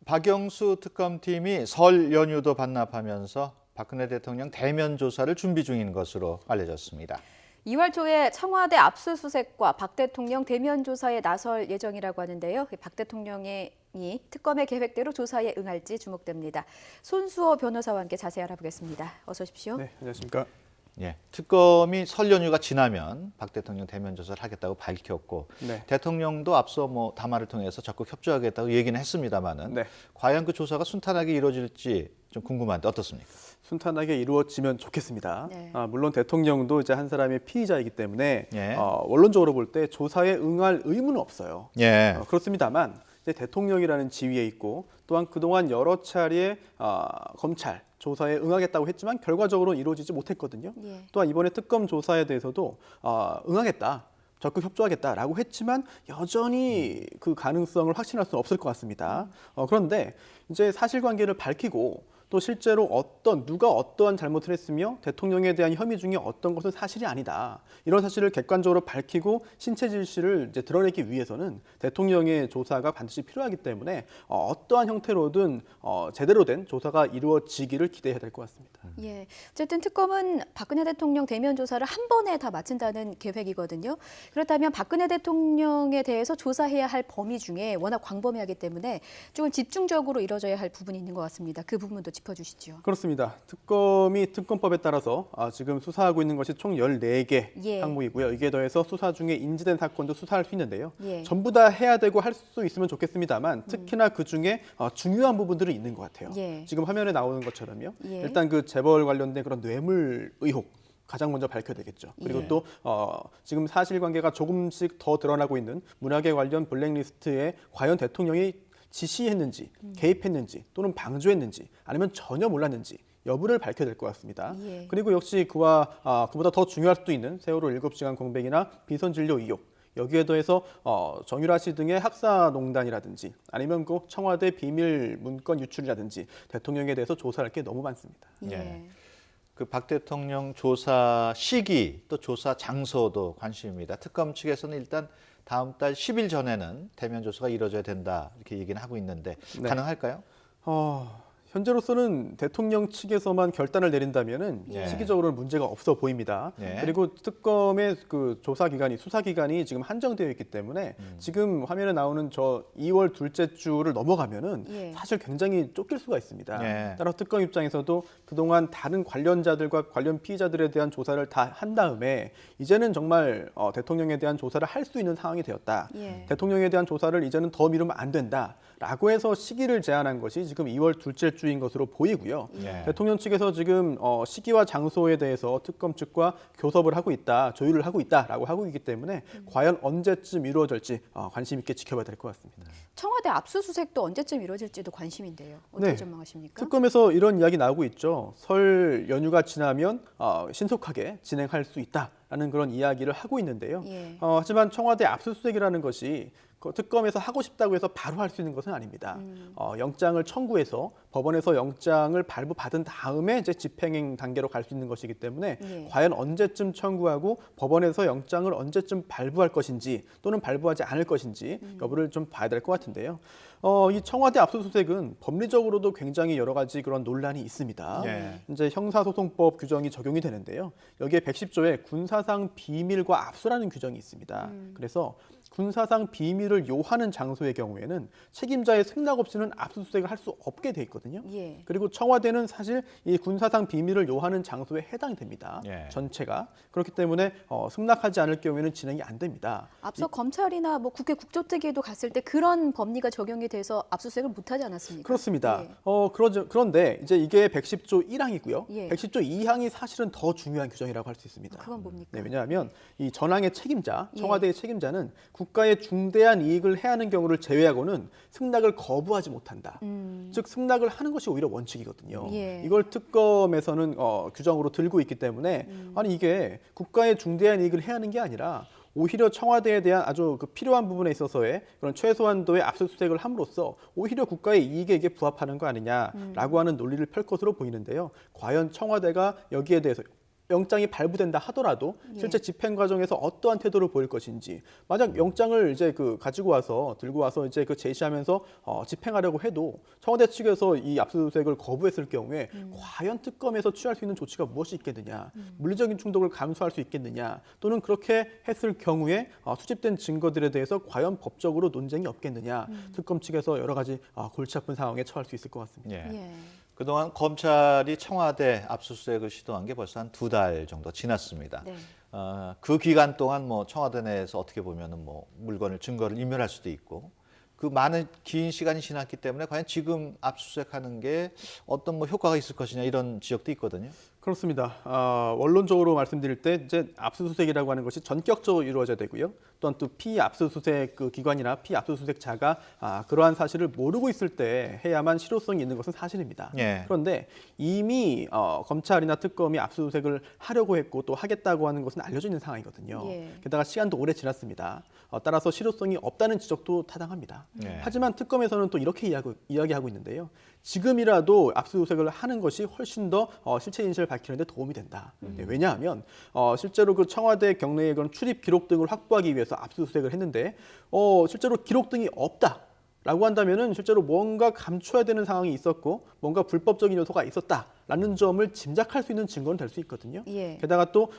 박영수 특검팀이 설 연휴도 반납하면서 박근혜 대통령 대면 조사를 준비 중인 것으로 알려졌습니다. 2월 초에 청와대 압수수색과 박 대통령 대면 조사에 나설 예정이라고 하는데요. 박 대통령이 특검의 계획대로 조사에 응할지 주목됩니다. 손수호 변호사와 함께 자세히 알아보겠습니다. 어서 오십시오. 네, 안녕하십니까. 예, 특검이 설 연휴가 지나면 박 대통령 대면 조사를 하겠다고 밝혔고 네. 대통령도 앞서 담화를 통해서 적극 협조하겠다고 얘기는 했습니다만은 네. 과연 그 조사가 순탄하게 이루어질지 좀 궁금한데 어떻습니까? 순탄하게 이루어지면 좋겠습니다. 네. 물론 대통령도 이제 한 사람의 피의자이기 때문에 예. 원론적으로 볼 때 조사에 응할 의무는 없어요. 예. 그렇습니다만 이제 대통령이라는 지위에 있고 또한 그동안 여러 차례 검찰 조사에 응하겠다고 했지만 결과적으로는 이루어지지 못했거든요. 예. 또한 이번에 특검 조사에 대해서도 응하겠다. 적극 협조하겠다라고 했지만 여전히 그 가능성을 확신할 수는 없을 것 같습니다. 그런데 이제 사실관계를 밝히고 또 실제로 누가 어떠한 잘못을 했으며 대통령에 대한 혐의 중에 어떤 것은 사실이 아니다. 이런 사실을 객관적으로 밝히고 신체 질시를 이제 드러내기 위해서는 대통령의 조사가 반드시 필요하기 때문에 어떠한 형태로든 제대로 된 조사가 이루어지기를 기대해야 될 것 같습니다. 예, 어쨌든 특검은 박근혜 대통령 대면 조사를 한 번에 다 마친다는 계획이거든요. 그렇다면 박근혜 대통령에 대해서 조사해야 할 범위 중에 워낙 광범위하기 때문에 조금 집중적으로 이뤄져야 할 부분이 있는 것 같습니다. 그 부분도 짚어주시죠. 그렇습니다. 특검이 특검법에 따라서 지금 수사하고 있는 것이 총 14개 예. 항목이고요. 이게 더해서 수사 중에 인지된 사건도 수사할 수 있는데요. 예. 전부 다 해야 되고 할 수 있으면 좋겠습니다만 특히나 그중에 중요한 부분들이 있는 것 같아요. 예. 지금 화면에 나오는 것처럼요. 예. 일단 그 재벌 관련된 그런 뇌물 의혹 가장 먼저 밝혀야 되겠죠. 그리고 예. 또 지금 사실관계가 조금씩 더 드러나고 있는 문화계 관련 블랙리스트에 과연 대통령이 지시했는지, 개입했는지, 또는 방조했는지, 아니면 전혀 몰랐는지 여부를 밝혀야 될 것 같습니다. 예. 그리고 역시 그보다 더 중요할 수도 있는 세월호 7시간 공백이나 비선 진료 의혹, 여기에 더해서 정유라 씨 등의 학사농단이라든지 아니면 그 청와대 비밀 문건 유출이라든지 대통령에 대해서 조사할 게 너무 많습니다. 예. 그 박 대통령 조사 시기 또 조사 장소도 관심입니다. 특검 측에서는 일단 다음 달 10일 전에는 대면 조사가 이루어져야 된다 이렇게 얘기는 하고 있는데 네. 가능할까요? 현재로서는 대통령 측에서만 결단을 내린다면은 예. 시기적으로는 문제가 없어 보입니다. 예. 그리고 특검의 그 조사 기간이 수사 기간이 지금 한정되어 있기 때문에 지금 화면에 나오는 저 2월 둘째 주를 넘어가면은 예. 사실 굉장히 쫓길 수가 있습니다. 예. 따라 특검 입장에서도 그동안 다른 관련자들과 관련 피의자들에 대한 조사를 다 한 다음에 이제는 정말 대통령에 대한 조사를 할 수 있는 상황이 되었다. 예. 대통령에 대한 조사를 이제는 더 미루면 안 된다라고 해서 시기를 제한한 것이 지금 2월 둘째 주인 것으로 보이고요. 예. 대통령 측에서 지금 시기와 장소에 대해서 특검 측과 교섭을 하고 있다, 조율을 하고 있다라고 하고 있기 때문에 과연 언제쯤 이루어질지 관심 있게 지켜봐야 될 것 같습니다. 청와대 압수수색도 언제쯤 이루어질지도 관심인데요. 어떻게 네. 전망하십니까? 특검에서 이런 이야기 나오고 있죠. 설 연휴가 지나면 신속하게 진행할 수 있다라는 그런 이야기를 하고 있는데요. 예. 하지만 청와대 압수수색이라는 것이 그 특검에서 하고 싶다고 해서 바로 할 수 있는 것은 아닙니다. 영장을 청구해서 법원에서 영장을 발부받은 다음에 이제 집행행 단계로 갈 수 있는 것이기 때문에 예. 과연 언제쯤 청구하고 법원에서 영장을 언제쯤 발부할 것인지 또는 발부하지 않을 것인지 여부를 좀 봐야 될 것 같은데요. 이 청와대 압수수색은 법리적으로도 굉장히 여러 가지 그런 논란이 있습니다. 예. 이제 형사소송법 규정이 적용이 되는데요. 여기에 110조에 군사상 비밀과 압수라는 규정이 있습니다. 그래서 군사상 비밀을 요하는 장소의 경우에는 책임자의 승낙 없이는 압수수색을 할 수 없게 돼 있거든요. 예. 그리고 청와대는 사실 이 군사상 비밀을 요하는 장소에 해당이 됩니다. 예. 전체가. 그렇기 때문에 승낙하지 않을 경우에는 진행이 안 됩니다. 앞서 검찰이나 뭐 국회 국조특위에도 갔을 때 그런 법리가 적용이 돼서 압수수색을 못하지 않았습니까? 그렇습니다. 예. 그런데 이제 이게 110조 1항이고요. 예. 110조 2항이 사실은 더 중요한 규정이라고 할 수 있습니다. 그건 뭡니까? 네, 왜냐하면 이 전항의 책임자, 예. 청와대의 책임자는 국가에 중대한 이익을 해하는 경우를 제외하고는 승낙을 거부하지 못한다. 즉 승낙을 하는 것이 오히려 원칙이거든요. 예. 이걸 특검에서는 규정으로 들고 있기 때문에 아니 이게 국가에 중대한 이익을 해하는 게 아니라 오히려 청와대에 대한 아주 그 필요한 부분에 있어서의 그런 최소한도의 압수수색을 함으로써 오히려 국가의 이익에 부합하는 거 아니냐라고 하는 논리를 펼 것으로 보이는데요. 과연 청와대가 여기에 대해서 영장이 발부된다 하더라도 예. 실제 집행 과정에서 어떠한 태도를 보일 것인지, 만약 영장을 이제 들고 와서 이제 제시하면서 집행하려고 해도 청와대 측에서 이 압수수색을 거부했을 경우에 과연 특검에서 취할 수 있는 조치가 무엇이 있겠느냐, 물리적인 충돌을 감수할 수 있겠느냐, 또는 그렇게 했을 경우에 수집된 증거들에 대해서 과연 법적으로 논쟁이 없겠느냐, 특검 측에서 여러 가지 골치 아픈 상황에 처할 수 있을 것 같습니다. 예. 예. 그동안 검찰이 청와대 압수수색을 시도한 게 벌써 한 2달 정도 지났습니다. 네. 그 기간 동안 뭐 청와대 내에서 어떻게 보면은 뭐 증거를 인멸할 수도 있고, 그 많은 긴 시간이 지났기 때문에 과연 지금 압수수색하는 게 어떤 뭐 효과가 있을 것이냐 이런 지적도 있거든요. 그렇습니다. 원론적으로 말씀드릴 때 이제 압수수색이라고 하는 것이 전격적으로 이루어져야 되고요. 또한 또 피압수수색 기관이나 피압수수색자가 그러한 사실을 모르고 있을 때 해야만 실효성이 있는 것은 사실입니다. 예. 그런데 이미 검찰이나 특검이 압수수색을 하려고 했고 또 하겠다고 하는 것은 알려져 있는 상황이거든요. 예. 게다가 시간도 오래 지났습니다. 따라서 실효성이 없다는 지적도 타당합니다. 예. 하지만 특검에서는 또 이렇게 이야기하고 있는데요. 지금이라도 압수수색을 하는 것이 훨씬 더 실체 진실을 밝히는 데 도움이 된다. 네, 왜냐하면 실제로 그 청와대 경내의 그런 출입 기록 등을 확보하기 위해서 압수수색을 했는데 실제로 기록 등이 없다라고 한다면은 실제로 뭔가 감춰야 되는 상황이 있었고 뭔가 불법적인 요소가 있었다라는 점을 짐작할 수 있는 증거는 될 수 있거든요. 예. 게다가 또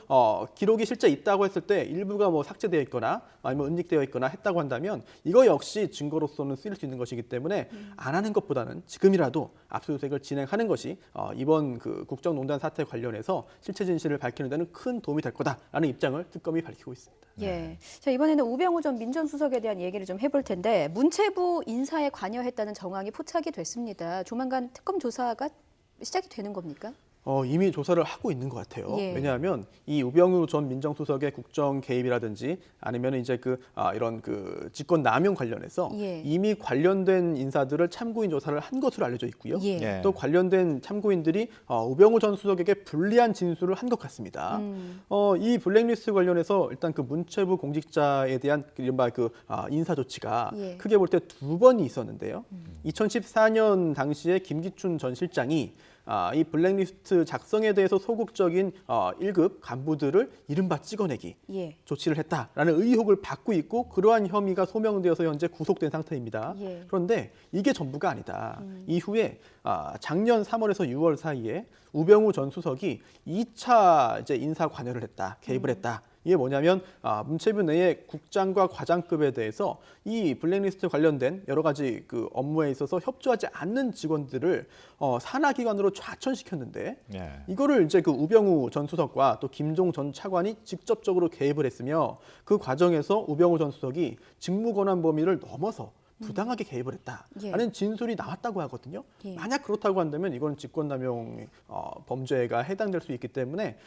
기록이 실제 있다고 했을 때 일부가 뭐 삭제되어 있거나 아니면 은닉되어 있거나 했다고 한다면 이거 역시 증거로서는 쓰일 수 있는 것이기 때문에 안 하는 것보다는 지금이라도 압수수색을 진행하는 것이 이번 그 국정농단 사태 관련해서 실체 진실을 밝히는 데는 큰 도움이 될 거다라는 입장을 특검이 밝히고 있습니다. 예. 자, 이번에는 우병우 전 민정수석에 대한 얘기를 좀 해볼 텐데 문체부 인사에 관여했다는 정황이 포착이 됐습니다. 조만간 특검 조사가 시작이 되는 겁니까? 이미 조사를 하고 있는 것 같아요. 예. 왜냐하면 이 우병우 전 민정수석의 국정 개입이라든지 아니면 이제 이런 직권 남용 관련해서 예. 이미 관련된 인사들을 참고인 조사를 한 것으로 알려져 있고요. 예. 예. 또 관련된 참고인들이 우병우 전 수석에게 불리한 진술을 한 것 같습니다. 이 블랙리스트 관련해서 일단 그 문체부 공직자에 대한 이른바 인사 조치가 예. 크게 볼 때 2번이 있었는데요. 2014년 당시에 김기춘 전 실장이 이 블랙리스트 작성에 대해서 소극적인 1급 간부들을 이른바 찍어내기 예. 조치를 했다라는 의혹을 받고 있고 그러한 혐의가 소명되어서 현재 구속된 상태입니다. 예. 그런데 이게 전부가 아니다. 이후에 작년 3월에서 6월 사이에 우병우 전 수석이 2차 이제 인사 관여를 했다, 개입을 했다. 이게 뭐냐면 문체부 내의 국장과 과장급에 대해서 이 블랙리스트 관련된 여러 가지 그 업무에 있어서 협조하지 않는 직원들을 산하기관으로 좌천시켰는데 예. 이거를 이제 그 우병우 전 수석과 또 김종 전 차관이 직접적으로 개입을 했으며 그 과정에서 우병우 전 수석이 직무 권한 범위를 넘어서 부당하게 개입을 했다라는 예. 진술이 나왔다고 하거든요. 예. 만약 그렇다고 한다면 이건 직권남용 범죄가 해당될 수 있기 때문에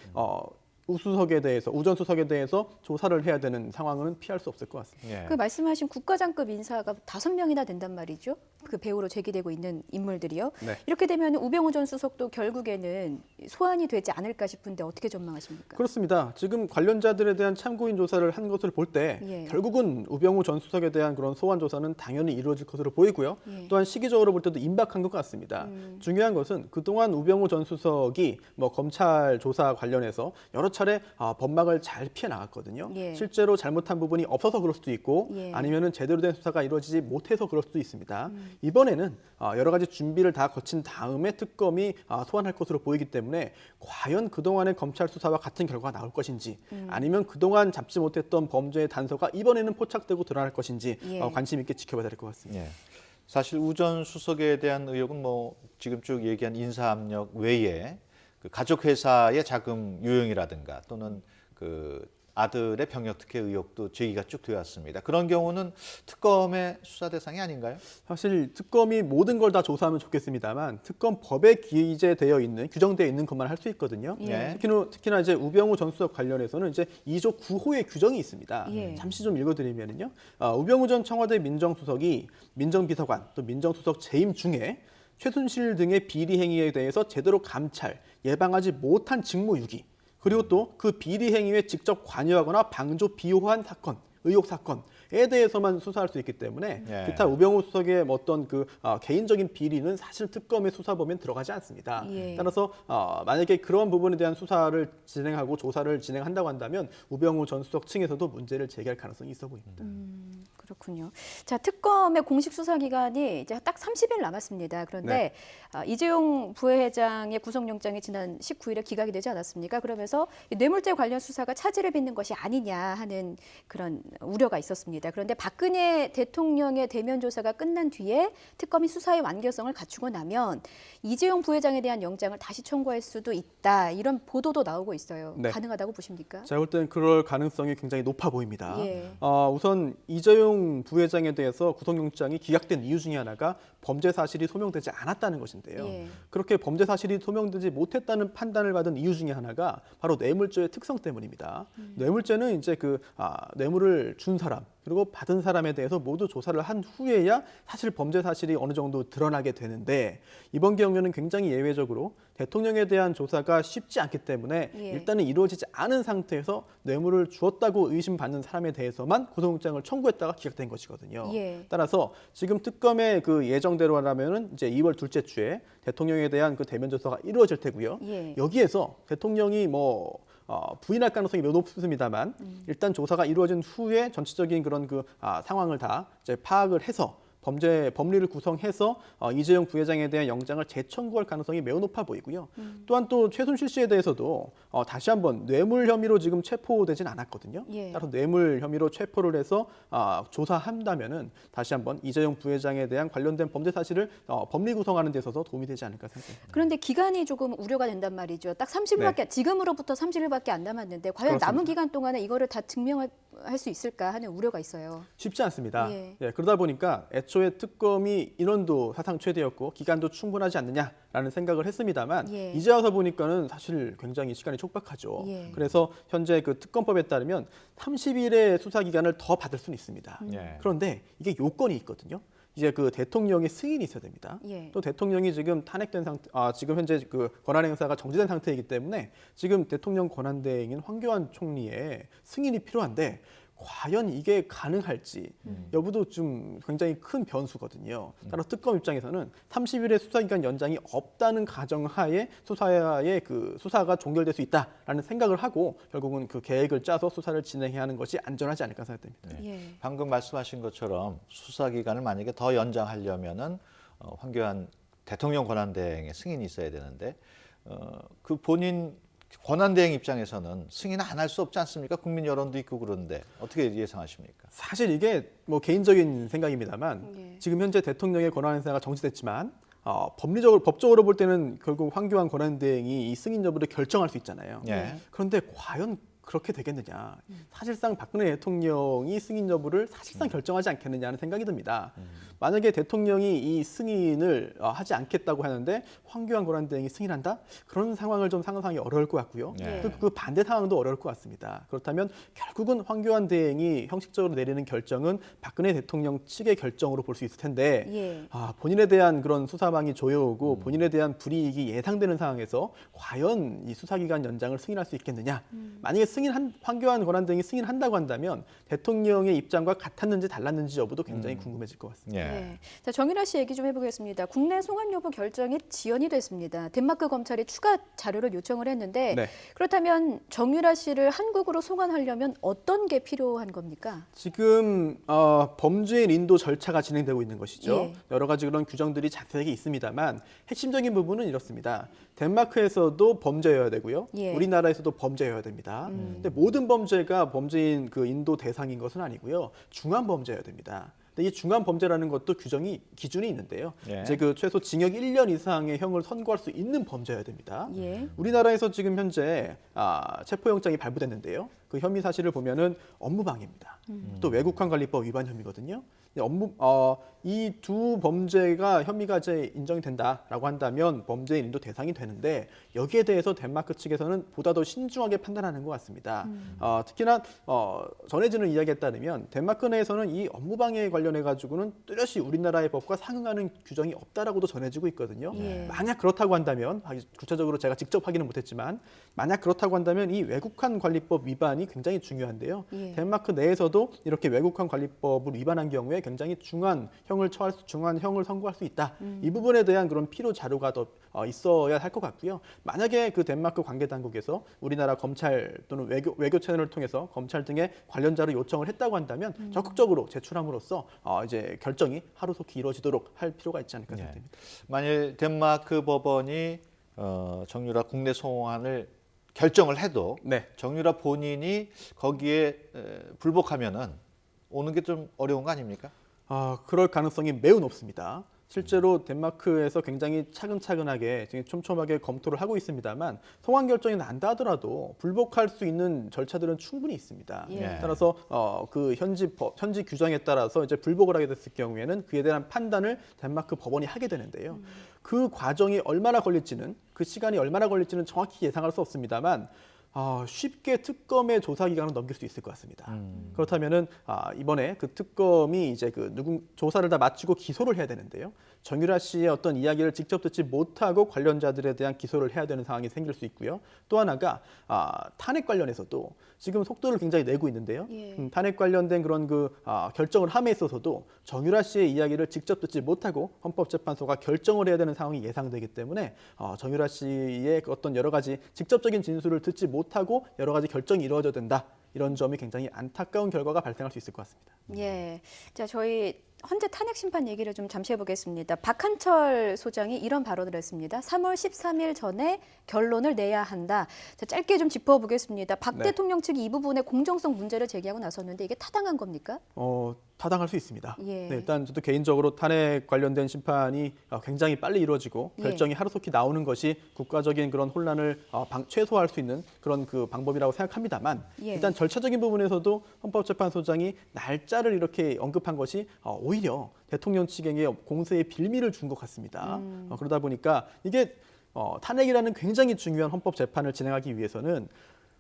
우전 수석에 대해서 조사를 해야 되는 상황은 피할 수 없을 것 같습니다. 예. 그 말씀하신 국가장급 인사가 5명이나 된단 말이죠. 그 배우로 제기되고 있는 인물들이요. 네. 이렇게 되면 우병우 전 수석도 결국에는 소환이 되지 않을까 싶은데 어떻게 전망하십니까? 그렇습니다. 지금 관련자들에 대한 참고인 조사를 한 것을 볼 때 예. 결국은 우병우 전 수석에 대한 그런 소환 조사는 당연히 이루어질 것으로 보이고요. 예. 또한 시기적으로 볼 때도 임박한 것 같습니다. 중요한 것은 그동안 우병우 전 수석이 뭐 검찰 조사 관련해서 여러 차례 법망을 잘 피해 나갔거든요. 예. 실제로 잘못한 부분이 없어서 그럴 수도 있고 예. 아니면은 제대로 된 수사가 이루어지지 못해서 그럴 수도 있습니다. 이번에는 여러 가지 준비를 다 거친 다음에 특검이 소환할 것으로 보이기 때문에 과연 그동안의 검찰 수사와 같은 결과가 나올 것인지 아니면 그동안 잡지 못했던 범죄의 단서가 이번에는 포착되고 드러날 것인지 예. 관심 있게 지켜봐야 될 것 같습니다. 예. 사실 우 전 수석에 대한 의혹은 뭐 지금 쭉 얘기한 인사 압력 외에 그 가족 회사의 자금 유용이라든가 또는 그 아들의 병역 특혜 의혹도 제기가 쭉 되었습니다. 그런 경우는 특검의 수사 대상이 아닌가요? 사실 특검이 모든 걸 다 조사하면 좋겠습니다만 특검법에 규정되어 있는 것만 할 수 있거든요. 예. 특히나 이제 우병우 전 수석 관련해서는 이제 2조 9호의 규정이 있습니다. 예. 잠시 좀 읽어드리면요. 우병우 전 청와대 민정수석이 민정비서관 또 민정수석 재임 중에 최순실 등의 비리 행위에 대해서 제대로 감찰, 예방하지 못한 직무유기 그리고 또 그 비리 행위에 직접 관여하거나 방조 비호한 사건, 의혹 사건 수사에 대해서만 수사할 수 있기 때문에 예. 기타 우병우 수석의 어떤 그 개인적인 비리는 사실 특검의 수사 범위에 들어가지 않습니다. 예. 따라서 만약에 그런 부분에 대한 수사를 진행하고 조사를 진행한다고 한다면 우병우 전 수석 측에서도 문제를 제기할 가능성이 있어 보입니다. 그렇군요. 자, 특검의 공식 수사 기간이 이제 딱 30일 남았습니다. 그런데 이재용 부회장의 구속영장이 지난 19일에 기각이 되지 않았습니까? 그러면서 이 뇌물죄 관련 수사가 차질을 빚는 것이 아니냐 하는 그런 우려가 있었습니다. 그런데 박근혜 대통령의 대면 조사가 끝난 뒤에 특검이 수사의 완결성을 갖추고 나면 이재용 부회장에 대한 영장을 다시 청구할 수도 있다. 이런 보도도 나오고 있어요. 네. 가능하다고 보십니까? 제가 볼 때는 그럴 가능성이 굉장히 높아 보입니다. 예. 우선 이재용 부회장에 대해서 구속영장이 기각된 이유 중에 하나가 범죄 사실이 소명되지 않았다는 것인데요. 예. 그렇게 범죄 사실이 소명되지 못했다는 판단을 받은 이유 중에 하나가 바로 뇌물죄의 특성 때문입니다. 뇌물죄는 이제 뇌물을 준 사람 그리고 받은 사람에 대해서 모두 조사를 한 후에야 사실 범죄 사실이 어느 정도 드러나게 되는데 이번 경우에는 굉장히 예외적으로 대통령에 대한 조사가 쉽지 않기 때문에 예. 일단은 이루어지지 않은 상태에서 뇌물을 주었다고 의심받는 사람에 대해서만 구속영장을 청구했다가 기각된 것이거든요. 예. 따라서 지금 특검의 그 예정대로라면은 이제 2월 둘째 주에 대통령에 대한 그 대면 조사가 이루어질 테고요. 예. 여기에서 대통령이 부인할 가능성이 매우 높습니다만 일단 조사가 이루어진 후에 전체적인 그런 상황을 다 이제 파악을 해서 법리를 구성해서 이재용 부회장에 대한 영장을 재청구할 가능성이 매우 높아 보이고요. 또한 또 최순실 씨에 대해서도 다시 한번 뇌물 혐의로 지금 체포되진 않았거든요. 예. 따라서 뇌물 혐의로 체포를 해서 조사한다면은 다시 한번 이재용 부회장에 대한 관련된 범죄 사실을 법리 구성하는 데 있어서 도움이 되지 않을까 생각합니다. 그런데 기간이 조금 우려가 된단 말이죠. 딱 30일밖에 지금으로부터 30일밖에 안 남았는데 과연 그렇습니다. 남은 기간 동안에 이거를 다 증명할 수 있을까 하는 우려가 있어요. 쉽지 않습니다. 예. 그러다 보니까 애초에 특검이 인원도 사상 최대였고 기간도 충분하지 않느냐라는 생각을 했습니다만 예. 이제 와서 보니까는 사실 굉장히 시간이 촉박하죠. 예. 그래서 현재 그 특검법에 따르면 30일의 수사 기간을 더 받을 수는 있습니다. 예. 그런데 이게 요건이 있거든요. 이제 그 대통령의 승인이 있어야 됩니다. 예. 또 대통령이 지금 탄핵된 상태, 지금 현재 그 권한 행사가 정지된 상태이기 때문에 지금 대통령 권한 대행인 황교안 총리의 승인이 필요한데 과연 이게 가능할지 여부도 좀 굉장히 큰 변수거든요. 따라 특검 입장에서는 30일의 수사기간 연장이 없다는 가정하에 수사가 종결될 수 있다라는 생각을 하고 결국은 그 계획을 짜서 수사를 진행해야 하는 것이 안전하지 않을까 생각됩니다. 예. 방금 말씀하신 것처럼 수사 기간을 만약에 더 연장하려면은 황교안 대통령 권한대행의 승인이 있어야 되는데 그 본인 권한대행 입장에서는 승인 안 할 수 없지 않습니까? 국민 여론도 있고 그런데 어떻게 예상하십니까? 사실 이게 개인적인 생각입니다만 예. 지금 현재 대통령의 권한 행사가 정지됐지만 법적으로 볼 때는 결국 황교안 권한대행이 이 승인 여부를 결정할 수 있잖아요. 예. 그런데 과연 그렇게 되겠느냐? 사실상 박근혜 대통령이 승인 여부를 사실상 결정하지 않겠느냐는 생각이 듭니다. 만약에 대통령이 이 승인을 하지 않겠다고 하는데 황교안 권한대행이 승인한다? 그런 상황을 좀 상상하기 어려울 것 같고요. 예. 그 반대 상황도 어려울 것 같습니다. 그렇다면 결국은 황교안 대행이 형식적으로 내리는 결정은 박근혜 대통령 측의 결정으로 볼 수 있을 텐데 예. 본인에 대한 그런 수사망이 조여오고 본인에 대한 불이익이 예상되는 상황에서 과연 이 수사기간 연장을 승인할 수 있겠느냐? 만약에 황교안 권한대행이 승인한다고 한다면 대통령의 입장과 같았는지 달랐는지 여부도 굉장히 궁금해질 것 같습니다. 예. 네. 자, 정유라 씨 얘기 좀 해보겠습니다. 국내 송환 여부 결정이 지연이 됐습니다. 덴마크 검찰이 추가 자료를 요청을 했는데 네. 그렇다면 정유라 씨를 한국으로 송환하려면 어떤 게 필요한 겁니까? 지금 범죄인 인도 절차가 진행되고 있는 것이죠. 예. 여러 가지 그런 규정들이 자세하게 있습니다만 핵심적인 부분은 이렇습니다. 덴마크에서도 범죄여야 되고요. 예. 우리나라에서도 범죄여야 됩니다. 근데 모든 범죄가 범죄인 그 인도 대상인 것은 아니고요. 중한 범죄여야 됩니다. 근데 이 중한 범죄라는 것도 기준이 있는데요. 예. 이제 그 최소 징역 1년 이상의 형을 선고할 수 있는 범죄여야 됩니다. 예. 우리나라에서 지금 현재 체포영장이 발부됐는데요. 그 혐의 사실을 보면은 업무방해입니다. 또 외국환관리법 위반 혐의거든요. 이 두 범죄가 혐의가 이제 인정이 된다라고 한다면 범죄인도 대상이 되는데 여기에 대해서 덴마크 측에서는 보다 더 신중하게 판단하는 것 같습니다. 특히나 전해지는 이야기에 따르면 덴마크 내에서는 이 업무방해 관련해 가지고는 뚜렷이 우리나라의 법과 상응하는 규정이 없다라고도 전해지고 있거든요. 예. 만약 그렇다고 한다면 구체적으로 제가 직접 확인은 못했지만 만약 그렇다고 한다면 이 외국환 관리법 위반이 굉장히 중요한데요. 예. 덴마크 내에서도 이렇게 외국환 관리법을 위반한 경우에 굉장히 중한 형을 선고할 수 있다. 이 부분에 대한 그런 필요 자료가 더 있어야 할 것 같고요. 만약에 그 덴마크 관계 당국에서 우리나라 검찰 또는 외교 채널을 통해서 검찰 등의 관련 자료 요청을 했다고 한다면 적극적으로 제출함으로써 이제 결정이 하루속히 이루어지도록 할 필요가 있지 않을까 생각됩니다. 만일 덴마크 법원이 정유라 국내 송환을 결정을 해도 네. 정유라 본인이 거기에 불복하면은 오는 게 좀 어려운 거 아닙니까? 그럴 가능성이 매우 높습니다. 실제로 덴마크에서 굉장히 차근차근하게 촘촘하게 검토를 하고 있습니다만 송환 결정이 난다 하더라도 불복할 수 있는 절차들은 충분히 있습니다. 예. 따라서 그 현지 규정에 따라서 이제 불복을 하게 됐을 경우에는 그에 대한 판단을 덴마크 법원이 하게 되는데요. 그 과정이 얼마나 걸릴지는 그 시간이 얼마나 걸릴지는 정확히 예상할 수 없습니다만 쉽게 특검의 조사 기간을 넘길 수 있을 것 같습니다. 그렇다면은 이번에 그 특검이 이제 조사를 다 마치고 기소를 해야 되는데요. 정유라 씨의 어떤 이야기를 직접 듣지 못하고 관련자들에 대한 기소를 해야 되는 상황이 생길 수 있고요. 또 하나가 탄핵 관련해서도 지금 속도를 굉장히 내고 있는데요. 예. 탄핵 관련된 그런 결정을 함에 있어서도 정유라 씨의 이야기를 직접 듣지 못하고 헌법재판소가 결정을 해야 되는 상황이 예상되기 때문에 정유라 씨의 어떤 여러 가지 직접적인 진술을 듣지 못하고 여러 가지 결정이 이루어져야 된다. 이런 점이 굉장히 안타까운 결과가 발생할 수 있을 것 같습니다. 예. 자, 저희 헌재 탄핵 심판 얘기를 좀 잠시 해보겠습니다. 박한철 소장이 이런 발언을 했습니다. 3월 13일 전에 결론을 내야 한다. 자, 짧게 좀 짚어보겠습니다. 박 네. 대통령 측이 이 부분에 공정성 문제를 제기하고 나섰는데 이게 타당한 겁니까? 타당할 수 있습니다. 예. 네, 일단 저도 개인적으로 탄핵 관련된 심판이 굉장히 빨리 이루어지고 예. 결정이 하루속히 나오는 것이 국가적인 그런 혼란을 최소화할 수 있는 그런 그 방법이라고 생각합니다만 예. 일단 절차적인 부분에서도 헌법재판소장이 날짜를 이렇게 언급한 것이 오히려 대통령 측에게 공세의 빌미를 준 것 같습니다. 그러다 보니까 이게 탄핵이라는 굉장히 중요한 헌법 재판을 진행하기 위해서는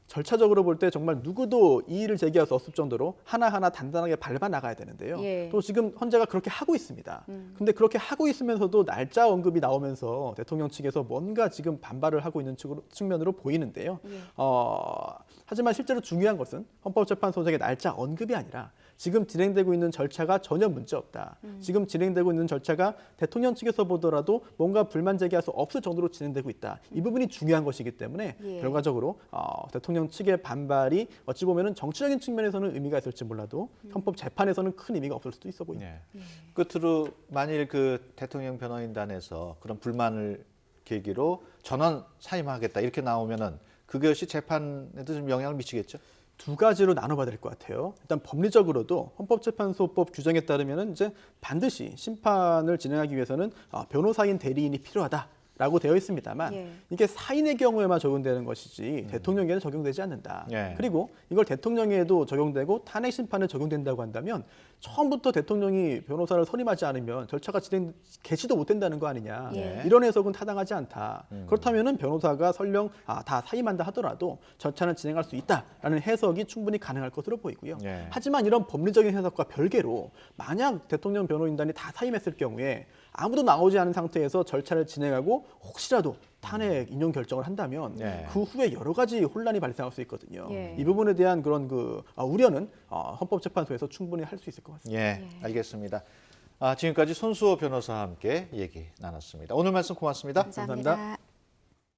절차적으로 볼 때 정말 누구도 이의를 제기할 수 없을 정도로 하나하나 단단하게 밟아 나가야 되는데요. 예. 또 지금 헌재가 그렇게 하고 있습니다. 근데 그렇게 하고 있으면서도 날짜 언급이 나오면서 대통령 측에서 뭔가 지금 반발을 하고 있는 측면으로 보이는데요. 예. 하지만 실제로 중요한 것은 헌법재판소장의 날짜 언급이 아니라 지금 진행되고 있는 절차가 전혀 문제 없다. 지금 진행되고 있는 절차가 대통령 측에서 보더라도 뭔가 불만 제기할 수 없을 정도로 진행되고 있다. 이 부분이 중요한 것이기 때문에 예. 결과적으로 대통령 측의 반발이 어찌 보면은 정치적인 측면에서는 의미가 있을지 몰라도 헌법 재판에서는 큰 의미가 없을 수도 있어 보입니다. 네. 끝으로 만일 그 대통령 변호인단에서 그런 불만을 계기로 전원 사임하겠다 이렇게 나오면은 그것이 재판에도 좀 영향을 미치겠죠? 두 가지로 나눠봐야 될 것 같아요. 일단 법리적으로도 헌법재판소법 규정에 따르면 이제 반드시 심판을 진행하기 위해서는 변호사인 대리인이 필요하다라고 되어 있습니다만 예. 이게 사인의 경우에만 적용되는 것이지 대통령에는 적용되지 않는다. 예. 그리고 이걸 대통령에도 적용되고 탄핵 심판에 적용된다고 한다면 처음부터 대통령이 변호사를 선임하지 않으면 절차가 개시도 못 된다는 거 아니냐. 예. 이런 해석은 타당하지 않다. 그렇다면은 변호사가 설령 다 사임한다 하더라도 절차는 진행할 수 있다라는 해석이 충분히 가능할 것으로 보이고요. 예. 하지만 이런 법리적인 해석과 별개로 만약 대통령 변호인단이 다 사임했을 경우에 아무도 나오지 않은 상태에서 절차를 진행하고 혹시라도 탄핵 인용 결정을 한다면 예. 그 후에 여러 가지 혼란이 발생할 수 있거든요. 예. 이 부분에 대한 그런 우려는 헌법재판소에서 충분히 할 수 있을 것 같습니다. 예, 알겠습니다. 지금까지 손수호 변호사와 함께 얘기 나눴습니다. 오늘 말씀 고맙습니다. 감사합니다.